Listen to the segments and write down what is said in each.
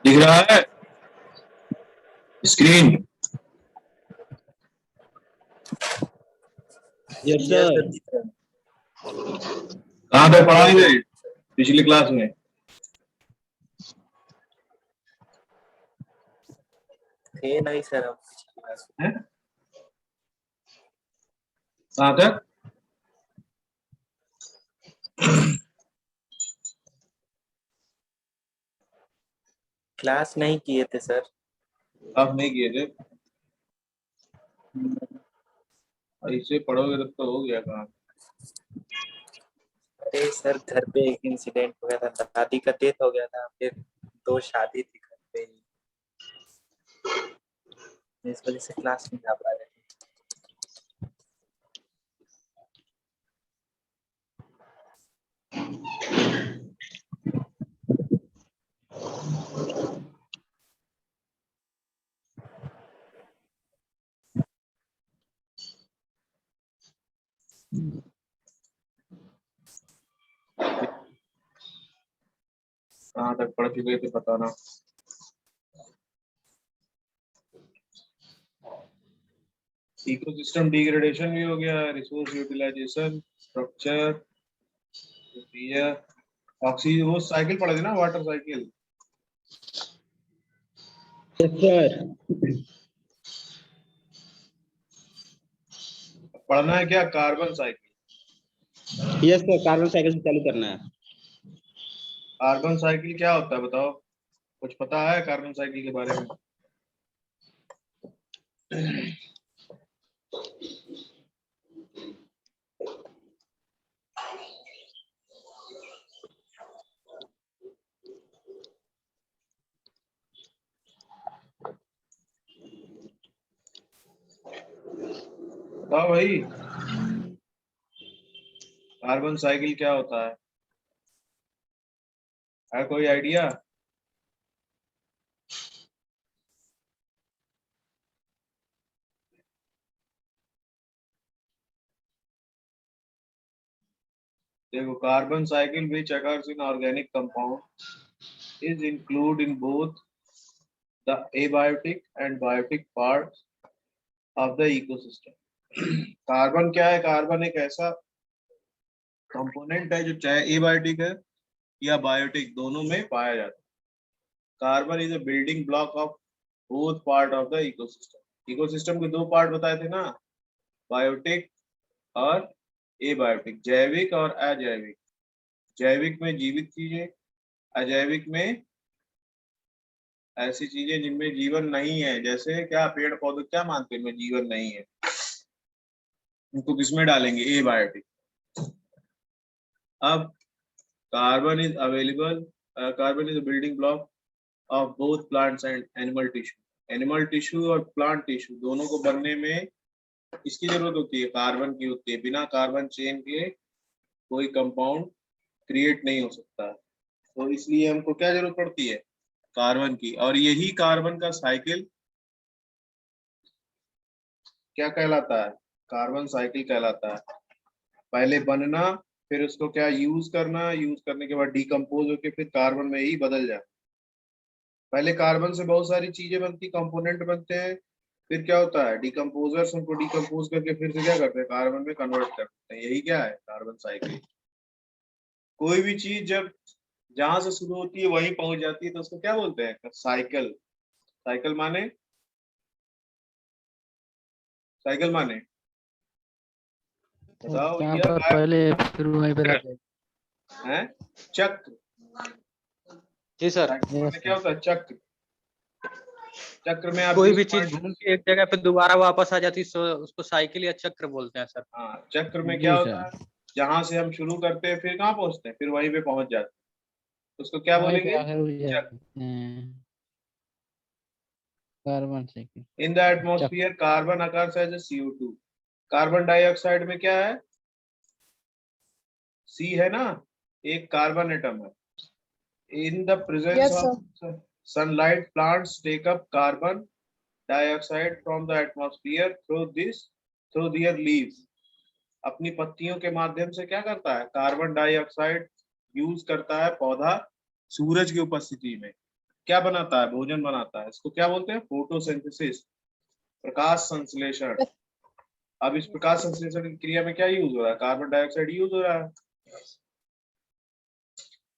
दिख रहा है स्क्रीन? Yes sir. कहाँ पे पढ़ाई गई पिछली क्लास में? थे नहीं सर हम पिछली क्लास में। कहाँ तक? क्लास नहीं किए थे सर। आप नहीं किए थे? ऐसे पढ़ोगे तब तो हो गया काम। अरे सर घर पे एक इंसिडेंट हो गया था, दादी का डेथ हो गया था, फिर 2 शादी थी घर पे ही, इस वजह से क्लास नहीं जा पा रहे थे। कहाँ तक पढ़ चुके थे बताना। इकोसिस्टम डिग्रेडेशन भी हो गया, रिसोर्स यूटिलाइजेशन, स्ट्रक्चर, ऑक्सीजन, वो साइकिल पढ़े थे ना, वाटर साइकिल। Yes sir. पढ़ना है क्या carbon cycle? Yes sir, carbon cycle से चालू करना है। कार्बन साइकिल क्या होता है बताओ, कुछ पता है कार्बन साइकिल के बारे में? बताओ भाई, कार्बन साइकिल क्या होता है कोई आइडिया? देखो, carbon cycle which occurs in organic compound is include in both the abiotic and biotic parts of the ecosystem. Carbon क्या है? कार्बन एक ऐसा कंपोनेंट है जो चाहे एबायोटिक है या बायोटिक, दोनों में पाया जाता है। Carbon is a building block of both part of the ecosystem. Ecosystem के 2 पार्ट बताए थे ना, बायोटिक और एबायोटिक, जैविक और अजैविक। जैविक में जीवित चीजें, अजैविक में ऐसी चीजें जिनमें जीवन नहीं है। जैसे क्या पेड़ पौधे क्या मानते हैं जीवन नहीं है, उनको किसमें डालेंगे? एबायोटिक। अब carbon is available, carbon is a building block of both plants and animal tissue. Animal tissue और प्लांट टिश्यू दोनों को बनने में इसकी जरूरत होती है, कार्बन की होती है। बिना कार्बन चेन के कोई कंपाउंड क्रिएट नहीं हो सकता, तो इसलिए हमको क्या जरूरत पड़ती है? कार्बन की। और यही कार्बन का साइकिल क्या कहलाता है? कार्बन साइकिल कहलाता है। पहले बनना, फिर उसको क्या यूज करना, यूज करने के बाद डिकम्पोज होके फिर कार्बन में ही बदल जाए। पहले कार्बन से बहुत सारी चीजें बनती, कंपोनेंट बनते हैं, फिर क्या होता है? डिकम्पोजर्स उनको डिकम्पोज करके फिर से क्या करते हैं? कार्बन में कन्वर्ट करते हैं। यही क्या है? Carbon cycle. कोई भी चीज जब जहां से शुरू होती है वहीं पहुंच जाती है तो उसको क्या बोलते हैं? साइकिल। साइकिल माने, साइकिल माने बताओ जहाँ भैया। पर पहले फिर वहीं पे रहते हैं चक्र। जी सर। साइकिल माने क्या होता है? चक्र। चक्र में आप कोई जिस भी चीज point- घूम के एक जगह पे दोबारा वापस आ जाती है, उसको साइकिल या चक्र बोलते हैं सर। हाँ, चक्र में जी क्या सर। होता है, जहां से हम शुरू करते हैं फिर कहाँ पहुंचते हैं, फिर वहीं पे पहुंच जाते हैं, उसको क्या वहीं पे बोलेंगे, आखिर रुक चक्र। जाते हैं। Carbon cycle. In the atmosphere carbon occurs as CO2। Carbon dioxide में क्या है, C है ना, एक कार्बन एटम है। In the presence Yes, sir. Of sunlight plants take up carbon dioxide from the atmosphere through their leaves. अपनी पत्तियों के माध्यम से क्या करता है, कार्बन डाइऑक्साइड यूज करता है पौधा, सूरज की उपस्थिति में क्या बनाता है, भोजन बनाता है। इसको क्या बोलते हैं, फोटोसिंथेसिस, प्रकाश संश्लेषण। अब इस प्रकाश संश्लेषण की क्रिया में क्या यूज हो रहा है, कार्बन डाइऑक्साइड यूज हो रहा है।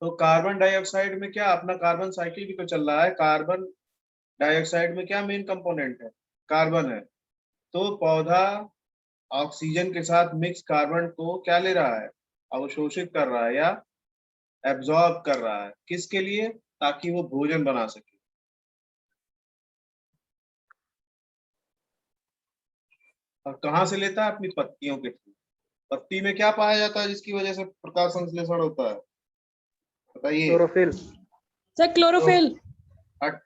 तो कार्बन डाइऑक्साइड में क्या, अपना कार्बन साइकिल भी तो चल रहा है। कार्बन डाइऑक्साइड में क्या मेन कंपोनेंट है, कार्बन है। तो पौधा ऑक्सीजन के साथ मिक्स कार्बन को क्या ले रहा है, अवशोषित कर रहा है या एब्जॉर्ब कर रहा है, किसके लिए, ताकि वो भोजन बना सके। और कहाँ से लेता है, अपनी पत्तियों के थ्रू। पत्ती में क्या पाया जाता है जिसकी वजह से प्रकाश संश्लेषण होता है, बताइए। क्लोरोफिल। Sir, chlorophyll. हट,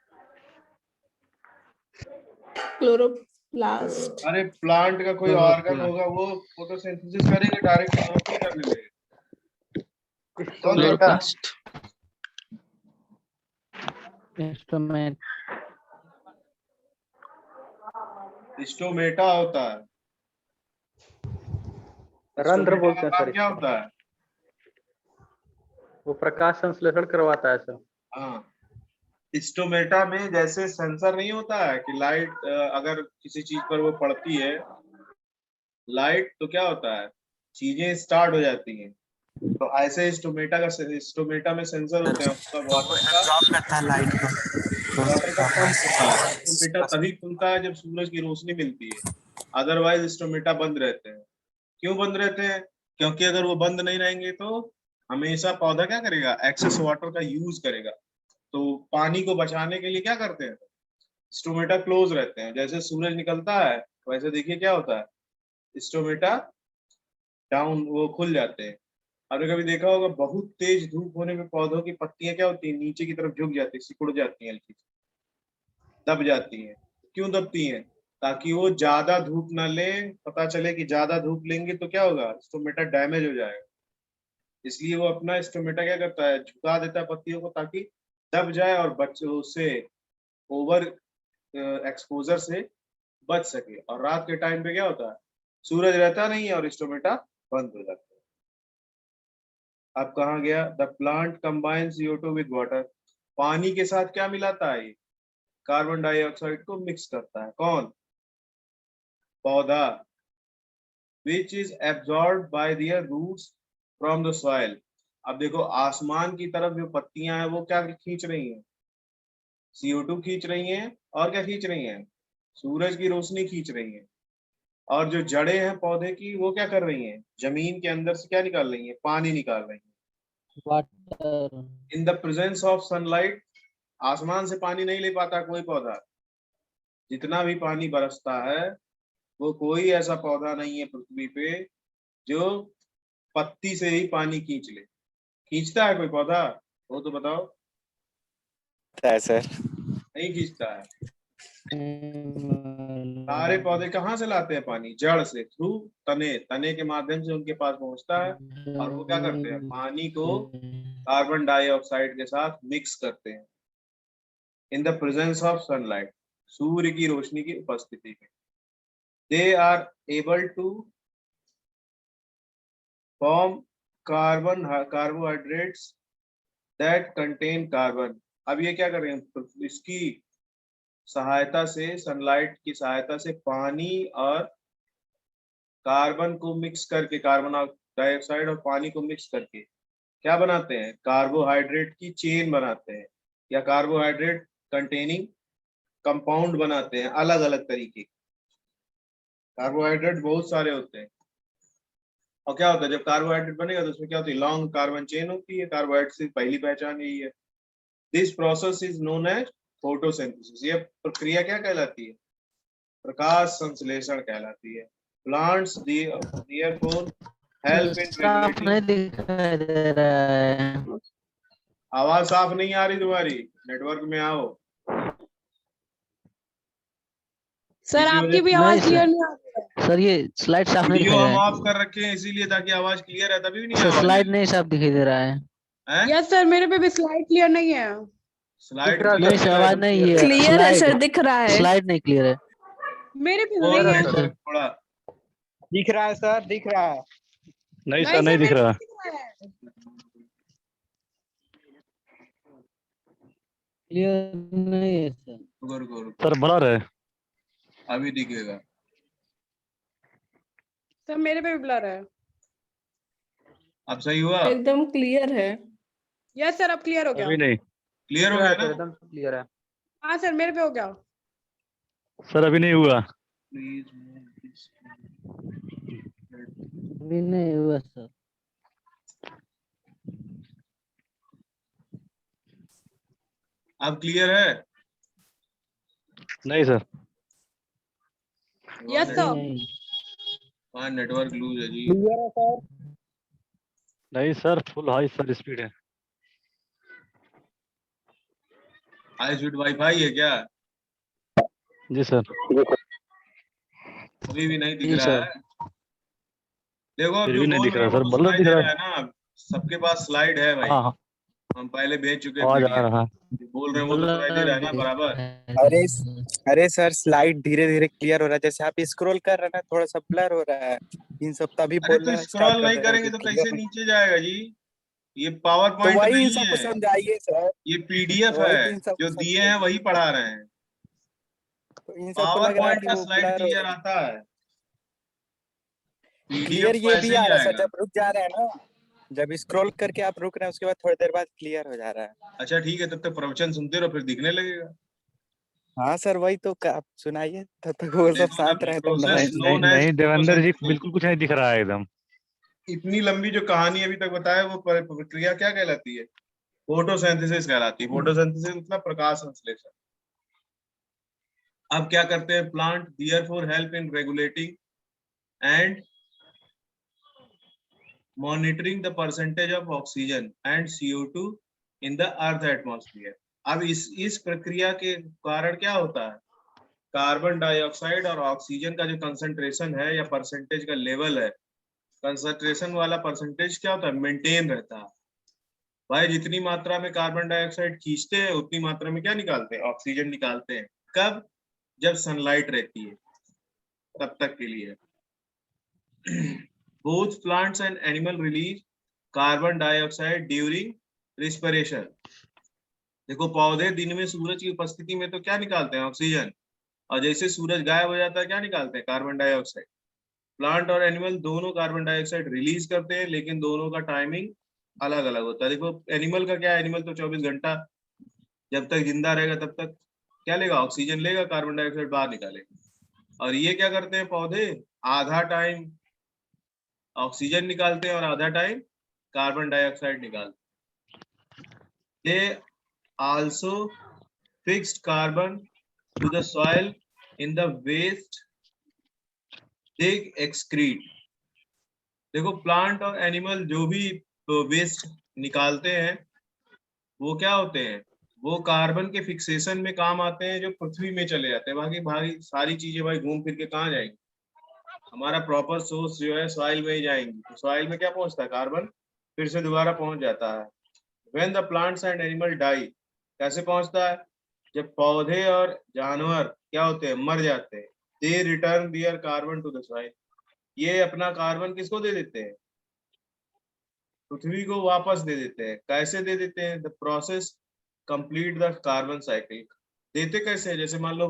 Chloroplast. अरे प्लांट का कोई ऑर्गन होगा वो फोटोसिंथेसिस करेंगे, डायरेक्ट क्लोरोफिल करने लगेगा। कौन बेटा, क्लोरोप्लास्ट। स्टोमेटा होता है। रंध्र स्टोमेटा बोलते का हैं काम सर क्या इसको। होता है, वो प्रकाश संश्लेषण करवाता है सर। हाँ, स्टोमेटा में जैसे सेंसर नहीं होता है कि लाइट अगर किसी चीज पर वो पड़ती है लाइट, तो क्या होता है, चीजें स्टार्ट हो जाती हैं। तो ऐसे स्टोमेटा में सेंसर होते हैं, उसका एब्जॉर्ब करता है लाइट को। वाटर का पंप होता है। स्टोमेटा तभी खुलता है जब सूरज की रोशनी मिलती है, अदरवाइज स्टोमेटा बंद रहते हैं। क्यों बंद रहते हैं, क्योंकि अगर वो बंद नहीं रहेंगे तो हमेशा पौधा क्या करेगा, एक्सेस वाटर का यूज करेगा। तो पानी को बचाने के लिए क्या करते हैं, स्टोमेटा क्लोज रहते हैं। जैसे सूरज निकलता है वैसे देखिए क्या होता है, स्टोमेटा डाउन, वो खुल जाते हैं। आपने कभी देखा होगा बहुत तेज धूप होने में पौधों की पत्तियां क्या होती है, नीचे की तरफ झुक जाती है, सिकुड़ जाती हैं, हल्की सी दब जाती हैं। क्यों दबती हैं, ताकि वो ज्यादा धूप ना ले। पता चले कि ज्यादा धूप लेंगे तो क्या होगा, स्टोमेटा डैमेज हो जाएगा। इसलिए वो अपना स्टोमेटा क्या करता है, झुका देता है पत्तियों को ताकि दब जाए और बच्चे उससे ओवर एक्सपोजर से बच सके। और रात के टाइम पे क्या होता है, सूरज रहता नहीं है और स्टोमेटा बंद हो जाता है। अब कहाँ गया, the plant combine CO2 with water. पानी के साथ क्या मिलाता है, ये कार्बन डाइऑक्साइड को मिक्स करता है। कौन, पौधा। Which is absorb by their roots from the soil. अब देखो आसमान की तरफ जो पत्तियां हैं वो क्या खींच रही हैं, CO2 खींच रही हैं। और क्या खींच रही हैं, सूरज की रोशनी खींच रही हैं। और जो जड़ें हैं पौधे की वो क्या कर रही हैं, जमीन के अंदर से क्या निकाल रही हैं, पानी निकाल रही हैं। Water. In the presence of sunlight, आसमान से पानी नहीं ले पाता कोई पौधा। जितना भी पानी बरसता है वो कोई ऐसा पौधा नहीं है पृथ्वी पे जो पत्ती से ही पानी खींच ले। खींचता है कोई पौधा, वो तो बताओ। है सर। नहीं खींचता है। सारे पौधे कहाँ से लाते हैं पानी, जड़ से, थ्रू तने, तने के माध्यम से उनके पास पहुंचता है। और वो क्या करते हैं, पानी को कार्बन डाइऑक्साइड के साथ मिक्स करते हैं in the presence of sunlight, सूर्य की रोशनी की उपस्थिति में। They are able to form carbohydrates that contain carbon. अब ये क्या कर रहे हैं, इसकी सहायता से, सनलाइट की सहायता से पानी और कार्बन को मिक्स करके, कार्बन डाइऑक्साइड और पानी को मिक्स करके क्या बनाते हैं, कार्बोहाइड्रेट की चेन बनाते हैं, या कार्बोहाइड्रेट कंटेनिंग कंपाउंड बनाते हैं। अलग अलग तरीके के कार्बोहाइड्रेट बहुत सारे होते हैं। और क्या होता है, जब कार्बोहाइड्रेट बनेगा तो उसमें क्या होती है, लॉन्ग कार्बन चेन होती है। कार्बोहाइड्रेट की पहली पहचान यही है। This process is known as photosynthesis. ये प्रक्रिया क्या कहलाती है? प्रकाश संश्लेषण कहलाती है। प्लांट्स therefore help in साफ नहीं regulating। दिखाई दे रहा है। आवाज साफ नहीं आ रही तुम्हारी, नेटवर्क में आओ। सर इसी आपकी वजह भी नहीं आवाज सर। क्लियर नहीं आ रही है। सर ये स्लाइड साफ नहीं वीडियो दिखाई हम दे ऑफ कर रखे हैं इसीलिए, ताकि आवाज क्लियर है, तभी भी नहीं रहा है। आवाज स्लाइड नहीं साफ दिखाई दे रहा है। है। यस सर, मेरे पे भी स्लाइड क्लियर नहीं है। स्लाइड नहीं सर, आवाज नहीं है। क्लियर है सर, स्लाइड दिख रहा है। स्लाइड नहीं क्लियर है। मेरे पे वो नहीं है। नेटवर्क थोड़ा दिख रहा है सर, दिख रहा है। नहीं नहीं सर, नहीं सर, दिख मेरे रहा। पे दिख रहा है। क्लियर नहीं है सर। रुको। सर ब्लर है। अभी दिखेगा। सर मेरे पे भी ब्लर है। अब सही हुआ? एकदम क्लियर है। यस सर, अब क्लियर हो गया। अभी नहीं क्लियर हो गया ना? एकदम क्लियर है। हाँ सर, मेरे पे हो गया। सर, अभी नहीं हुआ। अभी नहीं हुआ सर। अब क्लियर है? नहीं सर। Yes sir. नहीं हाँ, नेटवर्क लूज है जी। क्लियर है सर। नहीं sir, full high sir speed है। हाई स्पीड वाईफाई है क्या? जी सर। अभी भी नहीं दिख जी रहा सर। है। देखो, अब फिर जो भी नहीं बोल दिख रहे हैं रहा वो सर, तो ब्लर सुनाई दिख दे रहा रहा है ना। सबके पास स्लाइड है भाई, हाँ हाँ, हम पहले भेज चुके हैं आवाज आ PDF। रहा है। जो बोल रहे हैं वो तो सुनाई दे रहा है ना बराबर। अरे अरे सर, स्लाइड धीरे धीरे क्लियर हो रहा है। जैसे आप स्क्रॉल कर रहे हैं ना, थोड़ा सा ब्लर हो रहा है। इन सब तभी अरे बोलना तो स्टार्ट स्क्रॉल कर नहीं देना करेंगे कि तो क्लियर कैसे नहीं। नीचे जाएगा जी? ये पावर तो पॉइंट वही इन नहीं सबको है, समझाइए सर। ये PDF वही है। तो इन सबको जो दिए हैं समझाइए। वही पढ़ा रहे हैं। तो इन सबको पावर लग रहा है पॉइंट कि का वो स्लाइड ब्लर हो क्लियर रहा आता है, है। PDF क्लियर तो ये ऐसे भी ही आ रहा है सर, आएगा। जब रुक जा रहे हैं ना, जब स्क्रॉल करके आप रुक रहे हैं उसके बाद थोड़ी देर बाद क्लियर हो जा रहा है। अच्छा ठीक है, तब तक प्रवचन सुनते रहो, फिर दिखने लगेगा। हाँ सर, वही तो आप सुनाइए, तब तक वो सब देखो, शांत द रहे तब प्रोसेस ना। नहीं नोन एज नहीं देवेंद्र जी, फोटोसिंथेसिस। बिल्कुल कुछ नहीं दिख रहा है एकदम। इतनी लंबी जो कहानी अभी तक बताया वो प्रक्रिया क्या कहलाती है? फोटोसिंथेसिस कहलाती है। फोटोसिंथेसिस मतलब प्रकाश संश्लेषण। अब क्या करते हैं plant? Therefore help in regulating and monitoring the percentage of oxygen and CO2 in the earth atmosphere. अब इस प्रक्रिया के कारण क्या होता है? कार्बन डाइऑक्साइड और ऑक्सीजन का जो कंसंट्रेशन है या परसेंटेज का लेवल है, कंसंट्रेशन वाला परसेंटेज क्या होता है? मेंटेन रहता है। भाई जितनी मात्रा में कार्बन डाइऑक्साइड खींचते हैं उतनी मात्रा में क्या निकालते हैं? ऑक्सीजन निकालते हैं। कब? जब सनलाइट रहती है, तब तक के लिए। both plants and animal release carbon dioxide during respiration। देखो, पौधे दिन में सूरज की उपस्थिति में तो क्या निकालते हैं? ऑक्सीजन। और जैसे सूरज गायब हो जाता है क्या निकालते हैं? Carbon dioxide. प्लांट और एनिमल दोनों कार्बन डाइऑक्साइड रिलीज करते हैं, लेकिन दोनों का टाइमिंग अलग अलग होता है। देखो, एनिमल का क्या है? एनिमल तो 24 घंटा जब तक जिंदा रहेगा तब तक क्या लेगा? ऑक्सीजन लेगा, कार्बन डाइऑक्साइड बाहर निकालेगा। और ये क्या करते हैं पौधे? आधा टाइम ऑक्सीजन निकालते हैं और आधा टाइम कार्बन डाइऑक्साइड निकालते हैं। They also fixed carbon to the soil in the waste they excrete. देखो, प्लांट और एनिमल जो भी वेस्ट निकालते हैं वो क्या होते हैं? वो कार्बन के फिक्सेशन में काम आते हैं, जो पृथ्वी में चले जाते हैं। बाकी भारी सारी चीजें भाई घूम फिर के कहाँ जाएंगी? हमारा प्रॉपर सोर्स जो है सॉइल में ही जाएंगी। तो सॉइल में क्या पहुंचता है? कार्बन फिर से दोबारा पहुंच जाता है। When the plants and animal die, कैसे पहुंचता है? जब पौधे और जानवर क्या होते हैं? मर जाते हैं। They return their carbon to the soil. ये अपना कार्बन किसको दे देते हैं? पृथ्वी को वापस दे देते हैं। कैसे दे देते हैं? The process complete the carbon cycle. देते कैसे? जैसे मान लो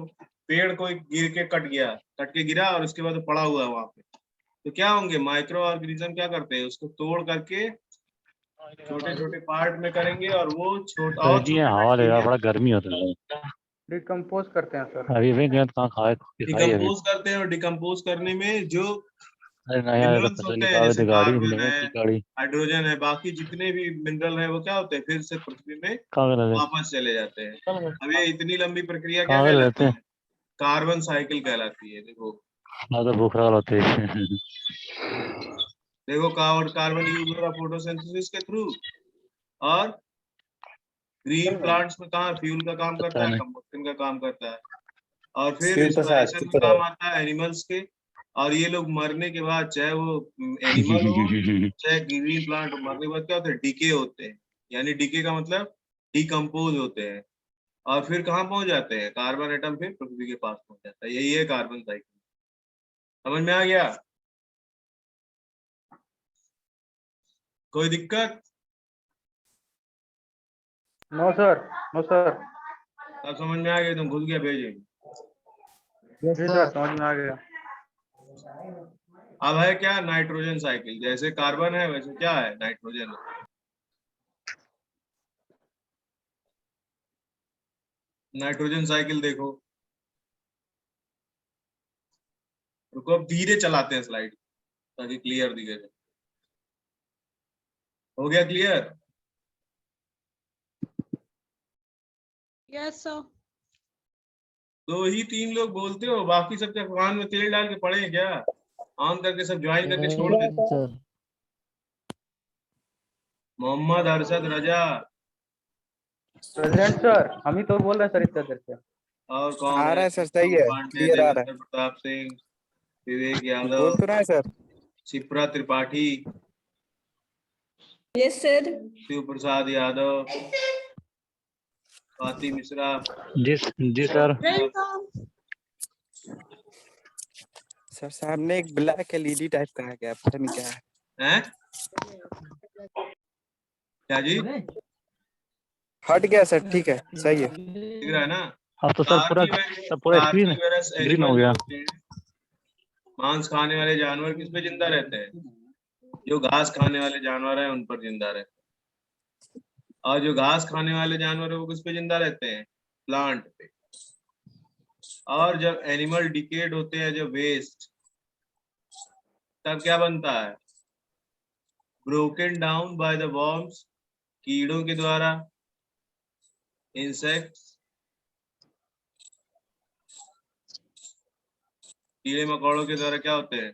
पेड़ कोई गिर के कट के गिरा और उसके बाद वो पड़ा हुआ है वहां पे, तो क्या होंगे? माइक्रो ऑर्गेनिज्म क्या करते हैं? उसको तोड़ करके छोटे छोटे पार्ट में करेंगे और वो छोटा और जी हवा ले रहा, बड़ा गर्मी होता है। डिकम्पोज करते हैं सर। अभी भी गए कहाँ खाए दिखाई अभी। डिकम्पोज करते हैं। और डिकम्पोज करने में जो अरे नहीं आया तो मिनरल्स पैसा होते हैं निकाल जैसे दे गाड़ी कार्बन मिलेगा है, की गाड़ी हाइड्रोजन है, बाकी जितने भी मिनरल है वो क्या होते हैं, फिर से पृथ्वी में कहाँ कर लेते वापस चले जाते हैं। अब ये इतनी लंबी प्रक्रिया क्या कहाँ कर कहलाती लेते है? हैं कार्बन साइकिल कहलाती है। देखो ना तो भूख लगा होते देखो कार्बन यूज हो रहा फोटोसिंथेसिस के थ्रू, और ग्रीन प्लांट्स में कहाँ फ्यूल का काम पता करता है, नहीं कंबस्टन का काम करता है, और फिर शिव प्रसाद रिस्पायरेशन चुप में काम रहो। आता है एनिमल्स के। और ये लोग मरने के बाद, चाहे वो एनिमल हो चाहे ग्रीन प्लांट हो, मरने के बाद क्या होता है, डीके होते हैं। यानी डीके का मतलब डिकम्पोज होते हैं, और फिर कहाँ पहुंच जाते हैं, कार्बन एटम फिर पृथ्वी के पास पहुंच जाता है। यही है कार्बन साइकिल। समझ में आ गया? कोई दिक्कत? No sir, no sir. सब समझ में आ गया? तुम घुस गया भेजे। जी सर, समझ में आ गया। अब है क्या, नाइट्रोजन साइकिल। जैसे कार्बन है वैसे क्या है, नाइट्रोजन है। नाइट्रोजन साइकिल देखो, रुको अब धीरे चलाते हैं स्लाइड ताकि क्लियर दिखे। हो गया क्लियर? Yes sir. दो ही तीन लोग बोलते हो, बाकी सब क्या कान में तेल डाल के पड़े हैं क्या? ऑन करके सब ज्वाइन करके छोड़ नहीं देते। सर। मोहम्मद अरशद रजा, प्रेसिडेंट सर, हम ही तो बोल रहे हैं सर इतना देर से। और कौन आ है, रहा है सर, सही शिवम है, पांडे, क्लियर आ रहा देवेंद्र प्रताप सिंह, विवेक है। यादव, बोल तो रहा है sir. Shipra Tripathi, yes sir. Shiv Prasad Yadav, Swati Mishra, जी सर वेलकम। सर सामने एक ब्लैक एलईडी टाइप का आ गया, पता नहीं क्या है। हैं? क्या जी? हट गया सर, ठीक है, सही है। दिख रहा है ना? अब तो सर पूरा स्क्रीन कार्निवरस ग्रीन हो एनिमल जो गया होते हैं, मांस खाने वाले जानवर किस पे जिंदा रहते हैं? जो घास खाने वाले जानवर है उन पर जिंदा रहते हैं। और जो घास खाने वाले जानवर है वो किस पे जिंदा रहते हैं? प्लांट पे। और जब एनिमल डिकेड होते हैं, जब वेस्ट, तब क्या बनता है? Broken down by the worms, कीड़ों के द्वारा, इंसेक्ट्स, कीड़े मकोड़ों के द्वारा क्या होते हैं,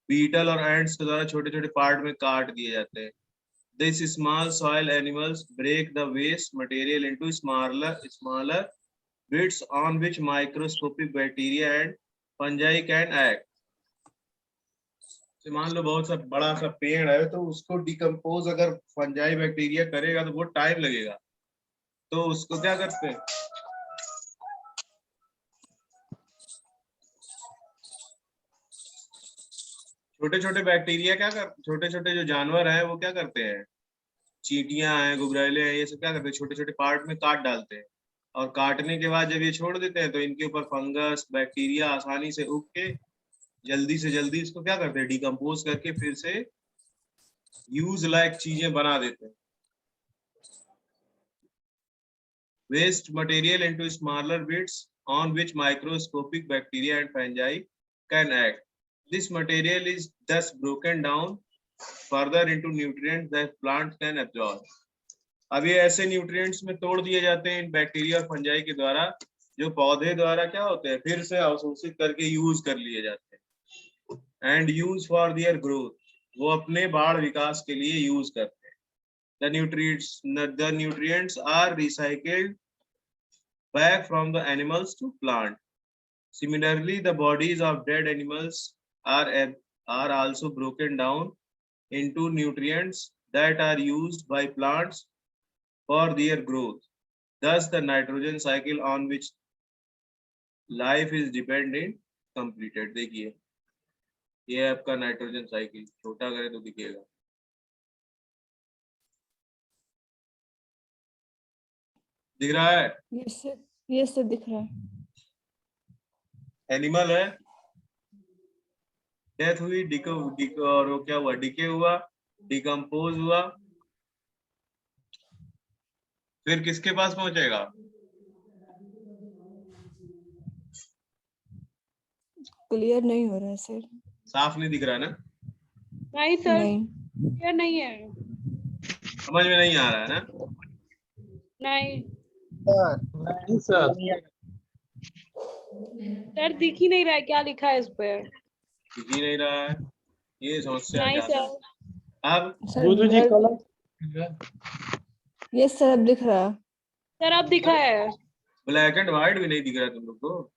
बीटल और एंट्स के द्वारा छोटे छोटे पार्ट में काट दिए जाते हैं। These small soil animals break the waste material into smaller bits on which microscopic bacteria and fungi can act. मान लो बहुत सा बड़ा सा पेड़ है, तो उसको डिकम्पोज अगर फंजाई बैक्टीरिया करेगा तो बहुत टाइम लगेगा, तो उसको क्या करते हैं, छोटे छोटे बैक्टीरिया छोटे छोटे जो जानवर हैं वो क्या करते हैं, चींटियां हैं, गुबरैले हैं, ये सब क्या करते हैं, छोटे छोटे पार्ट में काट डालते हैं। और काटने के बाद जब ये छोड़ देते हैं तो इनके ऊपर फंगस बैक्टीरिया आसानी से उग के जल्दी से जल्दी इसको क्या करते हैं, डिकम्पोज करके फिर से यूज लायक चीजें बना देते हैं। Waste material into smaller bits on which microscopic bacteria and fungi can act. This material is thus broken down further into nutrients that plants can absorb. अब ये ऐसे न्यूट्रिएंट्स में तोड़ दिए जाते हैं इन बैक्टीरिया और फंजाई के द्वारा, जो पौधे द्वारा क्या होते हैं, फिर से अवशोषित करके यूज कर लिए जाते हैं। And use for their growth, वो अपने बाढ़ विकास के लिए यूज करते हैं। the nutrients are recycled back from the animals to plant. Similarly, the bodies of dead animals are also broken down into nutrients that are used by plants for their growth. Thus, the nitrogen cycle on which life is dependent completed. देखिए ये आपका nitrogen cycle, छोटा करें तो दिखेगा। दिख रहा है? यस सर दिख रहा है। एनिमल है, डेथ हुई, और वो क्या हुआ, डिके हुआ, डिकम्पोज हुआ, फिर किसके पास पहुंचेगा? क्लियर नहीं हो रहा है सर। साफ नहीं दिख रहा है ना? नहीं सर नहीं क्लियर नहीं है। समझ में नहीं आ रहा है ना? नहीं नहीं सर सर दिख ही नहीं रहा है क्या लिखा है इस पे। दिख ही नहीं रहा है, ये समस्या नहीं ज्यादा है। सर अब सर बुद्धू जी blur- कलर यस सर अब दिख रहा है। सर अब दिखा है। ब्लैक एंड व्हाइट भी नहीं दिख रहा है तुम लोग को?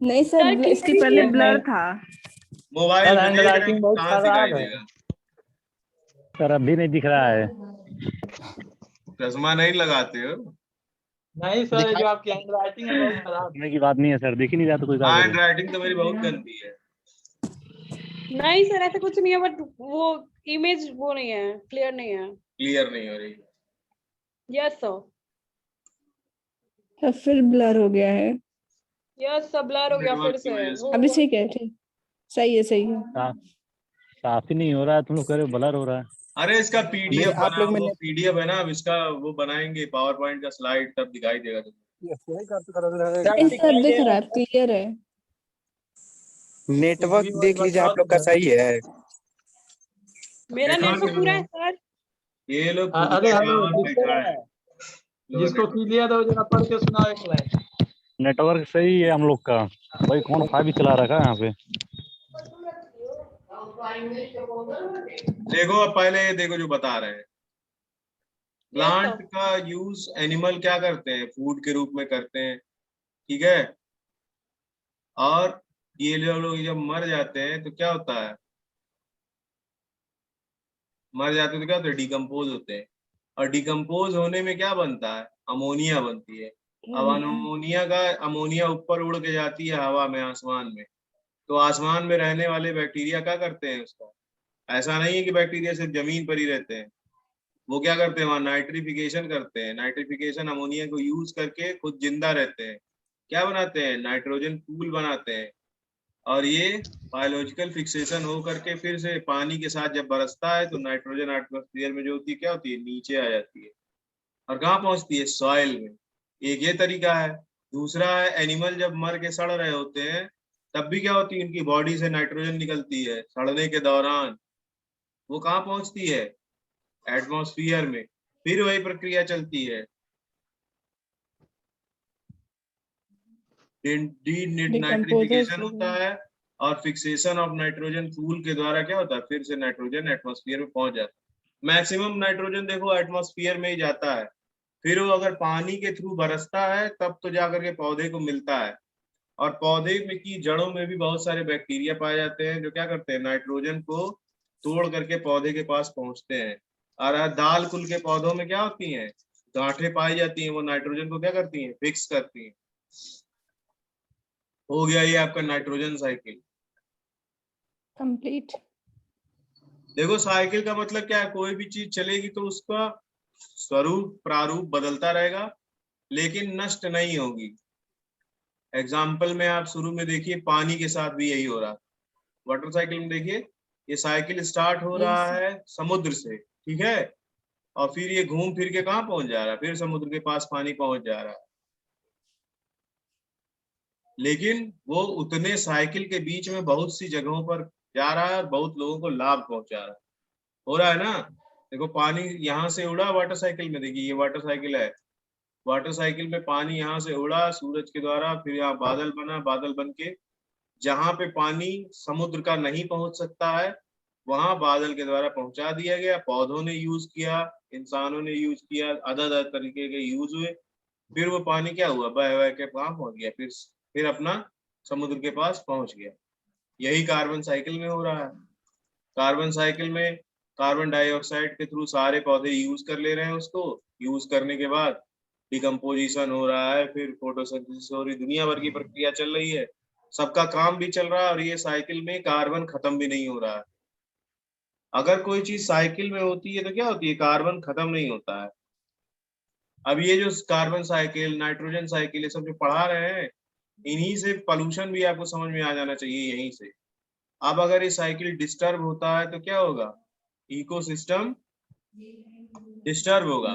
नहीं सर, सर इसके clear पहले नहीं है। ब्लर था। मोबाइल सर, में देख रहे handwriting हैं, बहुत कहाँ दिखाई खराब है। देगा? सर अभी नहीं दिख रहा है। चश्मा नहीं लगाते हो? नहीं सर ये जो आपकी हैंड राइटिंग है बहुत खराब है। दिखने की बात नहीं है सर, दिख ही नहीं रहा तो कोई क्या हैंड करे। राइटिंग तो मेरी बहुत गंदी है। नहीं सर ऐसा कुछ नहीं है बट वो इमेज वो नहीं है क्लियर नहीं है। क्लियर नहीं हो रही। Yes sir. सर फिर ब्लर हो गया है। यस सब ब्लर हो गया फिर नेटवर्क की से। वजह से। अभी ठीक है ठीक सही है सही है। साफ ही नहीं हो रहा है, तुम लोग कह रहे हो ब्लर हो रहा है। अरे इसका पीडीएफ नहीं, आप बना, लोग वो मैंने- पीडीएफ है ना, अब इसका वो बनाएंगे पावर पॉइंट का स्लाइड, तब दिखाई देगा तुमको। नहीं सर दिख रहा है क्लियर है। नेटवर्क देख लीजिए आप लोग का सही है। मेरा नेटवर्क नेटवर्क पूरा है सर। ये लोग खुद अरे के हेलो नाम जिसको लिखा है। जिसको क्लियर हो जरा पढ़ के सुनाओ एक लाइन। नेटवर्क सही है हम लोग का। भाई कौन 5 चला रखा है यहाँ पे। देखो अब पहले ये देखो जो बता रहे हैं। प्लांट का यूज एनिमल क्या करते हैं, फूड के रूप में करते हैं, ठीक है। और ये लोग जब मर जाते हैं तो क्या होता है, मर जाते हैं तो क्या होता है, डिकम्पोज होते हैं। और डिकम्पोज होने में क्या बनता है, अमोनिया बनती है। अब अमोनिया ऊपर उड़ के जाती है हवा में, आसमान में। तो आसमान में रहने वाले बैक्टीरिया क्या करते हैं उसका, ऐसा नहीं है कि बैक्टीरिया सिर्फ जमीन पर ही रहते हैं, वो क्या करते हैं वहां नाइट्रिफिकेशन करते हैं। नाइट्रिफिकेशन अमोनिया को यूज करके खुद जिंदा रहते हैं, क्या बनाते हैं, नाइट्रोजन पूल बनाते हैं। और ये बायोलॉजिकल फिक्सेशन हो करके फिर से पानी के साथ जब बरसता है तो नाइट्रोजन एटमॉस्फेयर में जो होती है क्या होती है, नीचे आ जाती है और कहाँ पहुंचती है, सॉइल में। एक ये तरीका है। दूसरा है एनिमल जब मर के सड़ रहे होते हैं तब भी क्या होती है, उनकी बॉडी से नाइट्रोजन निकलती है सड़ने के दौरान, वो कहाँ पहुंचती है, एटमॉस्फेयर में। फिर वही प्रक्रिया चलती है, नाइट्रिफिकेशन होता है और फिक्सेशन ऑफ नाइट्रोजन पूल के द्वारा क्या होता है, फिर से नाइट्रोजन एटमॉस्फेयर में पहुंच जाता है। मैक्सिमम नाइट्रोजन देखो एटमॉस्फेयर में ही जाता है, फिर वो अगर पानी के थ्रू बरसता है तब तो जाकर के पौधे को मिलता है। और पौधे में की जड़ों में भी बहुत सारे बैक्टीरिया पाए जाते हैं जो क्या करते हैं, नाइट्रोजन को तोड़ करके पौधे के पास पहुंचते हैं। और दाल कुल के पौधों में क्या होती हैं, गांठें पाई जाती हैं, वो नाइट्रोजन को क्या करती हैं, फिक्स करती हैं। हो गया ये आपका नाइट्रोजन साइकिल कंप्लीट। देखो साइकिल का मतलब क्या है, कोई भी चीज चलेगी तो उसका स्वरूप प्रारूप बदलता रहेगा लेकिन नष्ट नहीं होगी। एग्जाम्पल में आप शुरू में देखिए पानी के साथ भी यही हो रहा है। वाटर साइकिल में देखिए ये साइकिल स्टार्ट हो रहा है समुद्र से, ठीक है, और फिर ये घूम फिर के कहाँ पहुंच जा रहा है, फिर समुद्र के पास पानी पहुंच जा रहा है। लेकिन वो उतने साइकिल के बीच में बहुत सी जगहों पर जा रहा है और बहुत लोगों को लाभ पहुंचा रहा है। हो रहा है ना। देखो पानी यहाँ से उड़ा वाटर साइकिल में, देखिए ये वाटर साइकिल है, वाटर साइकिल में पानी यहाँ से उड़ा सूरज के द्वारा, फिर यहाँ बादल बना, बादल बन के जहाँ पे पानी समुद्र का नहीं पहुंच सकता है वहां बादल के द्वारा पहुंचा दिया गया। पौधों ने यूज किया, इंसानों ने यूज किया, अलग अलग तरीके के यूज हुए, फिर वो पानी क्या हुआ, बह बह के कहाँ पहुंच गया, फिर अपना समुद्र के पास पहुंच गया। यही कार्बन साइकिल में हो रहा है। कार्बन साइकिल में कार्बन डाइऑक्साइड के थ्रू सारे पौधे यूज कर ले रहे हैं, उसको यूज करने के बाद डिकम्पोजिशन हो रहा है, फिर फोटोसिंथेसिस हो रही, दुनिया भर की प्रक्रिया चल रही है, सबका काम भी चल रहा है और ये साइकिल में कार्बन खत्म भी नहीं हो रहा है। अगर कोई चीज साइकिल में होती है तो क्या होती है, कार्बन खत्म नहीं होता है। अब ये जो कार्बन साइकिल, नाइट्रोजन साइकिल, ये सब जो पढ़ा रहे हैं इन्हीं से पोल्यूशन भी आपको समझ में आ जाना चाहिए यहीं से। अब अगर ये साइकिल डिस्टर्ब होता है तो क्या होगा, इकोसिस्टम डिस्टर्ब होगा।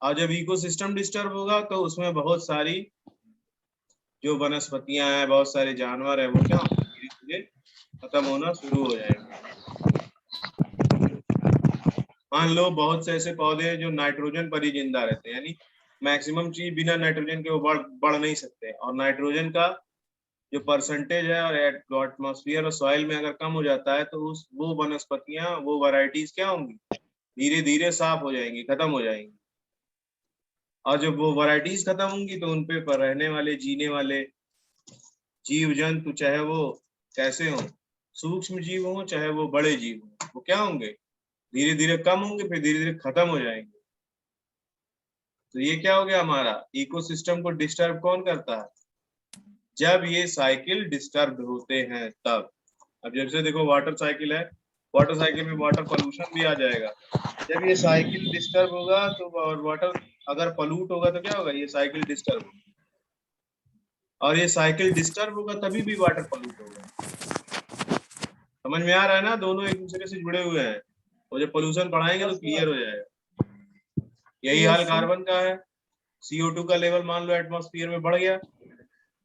और जब इकोसिस्टम डिस्टर्ब होगा तो उसमें बहुत सारी जो वनस्पतियां हैं, बहुत सारे जानवर हैं, वो क्या धीरे खत्म होना शुरू हो जाएंगे। मान लो बहुत से ऐसे पौधे हैं जो नाइट्रोजन पर ही जिंदा रहते हैं, यानी मैक्सिमम चीज बिना नाइट्रोजन के वो बढ़ नहीं सकते, और नाइट्रोजन का जो परसेंटेज है और एटमॉस्फेयर और सॉइल में अगर कम हो जाता है तो वो वनस्पतियां, वो वैरायटीज क्या होंगी, धीरे धीरे साफ हो जाएंगी, खत्म हो जाएंगी। और जब वो वैरायटीज खत्म होंगी तो उनपे पर रहने वाले, जीने वाले जीव जंतु, चाहे वो कैसे हो, सूक्ष्म जीव हो चाहे वो बड़े जीव हो, वो क्या होंगे, धीरे धीरे कम होंगे, फिर धीरे धीरे खत्म हो जाएंगे। तो ये क्या हो गया, हमारा इकोसिस्टम को डिस्टर्ब कौन करता है, जब ये साइकिल डिस्टर्ब होते हैं तब। अब जैसे देखो वाटर साइकिल है, वाटर साइकिल में वाटर पोल्यूशन भी आ जाएगा। जब ये साइकिल डिस्टर्ब होगा तो वाटर अगर पोल्यूट होगा तो क्या होगा, ये साइकिल डिस्टर्ब होगा, और ये साइकिल डिस्टर्ब होगा तभी भी वाटर पोल्यूट होगा। समझ में आ रहा है ना, दोनों एक दूसरे से जुड़े हुए हैं, और जब पोल्यूशन बढ़ाएंगे तो क्लियर हो जाएगा। यही हाल कार्बन का है। CO2 का लेवल मान लो एटमॉस्फेयर में बढ़ गया,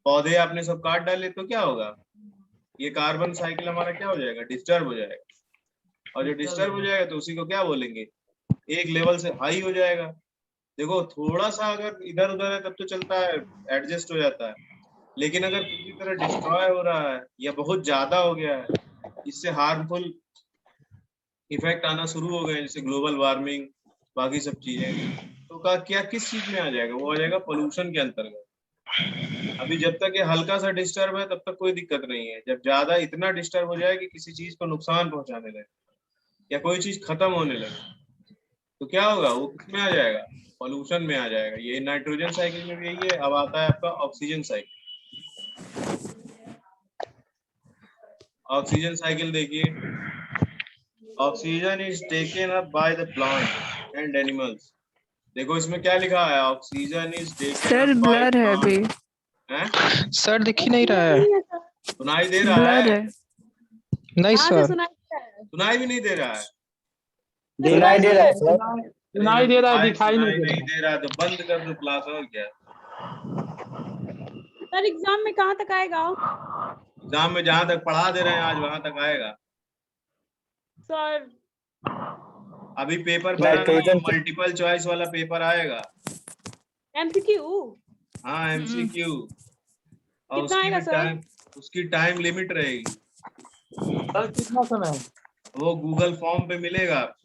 पौधे आपने सब काट डाले तो क्या होगा, ये कार्बन साइकिल हमारा क्या हो जाएगा, डिस्टर्ब हो जाएगा। और जो डिस्टर्ब हो जाएगा तो उसी को क्या बोलेंगे, एक लेवल से हाई हो जाएगा। देखो थोड़ा सा अगर इधर उधर है तब तो चलता है, एडजस्ट हो जाता है, लेकिन अगर पूरी तरह डिस्ट्रॉय हो रहा है या बहुत ज्यादा हो गया है, इससे हार्मफुल इफेक्ट आना शुरू हो गए, जैसे ग्लोबल वार्मिंग, बाकी सब चीजें, तो क्या किस चीज में आ जाएगा, वो आ जाएगा पोल्यूशन के अंतर्गत। अभी जब तक ये हल्का सा डिस्टर्ब है तब तक कोई दिक्कत नहीं है, जब ज्यादा इतना डिस्टर्ब हो जाए कि किसी चीज को नुकसान पहुंचाने लगे या कोई चीज खत्म होने लगे तो क्या होगा, वो किसमें आ जाएगा, पोल्यूशन में आ जाएगा। ये नाइट्रोजन साइकिल में भी यही है। अब आता है आपका ऑक्सीजन साइकिल। ऑक्सीजन साइकिल देखिए, oxygen is taken up by the plant and animals. देखो इसमें क्या लिखा है, oxygen is taken sir up by blur है अभी, हैं? सर दिख ही नहीं रहा है। सुनाई दे रहा ब्लर है? है। नहीं हाँ सर, सुनाई भी नहीं दे रहा है? दिखाई दे रहा है सर, सुनाई दे रहा है, दिखाई नहीं दे रहा है तो बंद कर दो क्लास, और क्या। सर एग्जाम में कहाँ तक आएगा? एग्जाम में जहां तक पढ़ा दे रहे हैं आज वहां तक आएगा। सर अभी पेपर नाइट्रोजन मल्टीपल चॉइस वाला पेपर आएगा। MCQ? हाँ MCQ, और कितना आएगा सर? उसकी टाइम लिमिट रहेगी। सर कितना समय? वो गूगल फॉर्म पे मिलेगा आपको।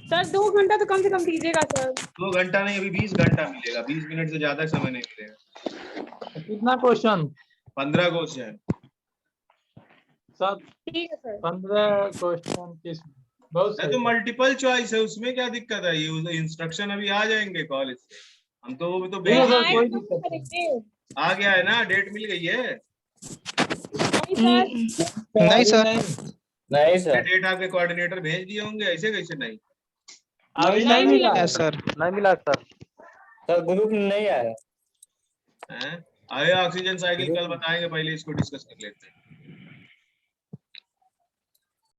सर 2 घंटा तो कम से कम दीजिएगा सर। 2 घंटा नहीं, अभी 20 घंटा मिलेगा, 20 मिनट से ज्यादा समय नहीं मिलेगा। कितना क्वेश्चन? 15 क्वेश्चन। सर ठीक है सर। 15 क्वेश्चन किस, बहुत तो मल्टीपल चॉइस है, उसमें क्या दिक्कत है, ये इंस्ट्रक्शन अभी आ जाएंगे कॉलेज से, हम तो वो भी तो भेज सर, कोई आएगा दिक्कत तो करेंगे। आ गया है ना, डेट मिल गई है। नहीं सर, नहीं सर, नहीं सर, डेट आपके कोऑर्डिनेटर भेज दिए होंगे, ऐसे कैसे नहीं? अभी नहीं मिला है सर। नहीं मिला सर। सर ग्रुप में नहीं आया। हैं? आए ऑक्सीजन साइकिल कल बताएंगे, पहले इसको डिस्कस कर लेते हैं।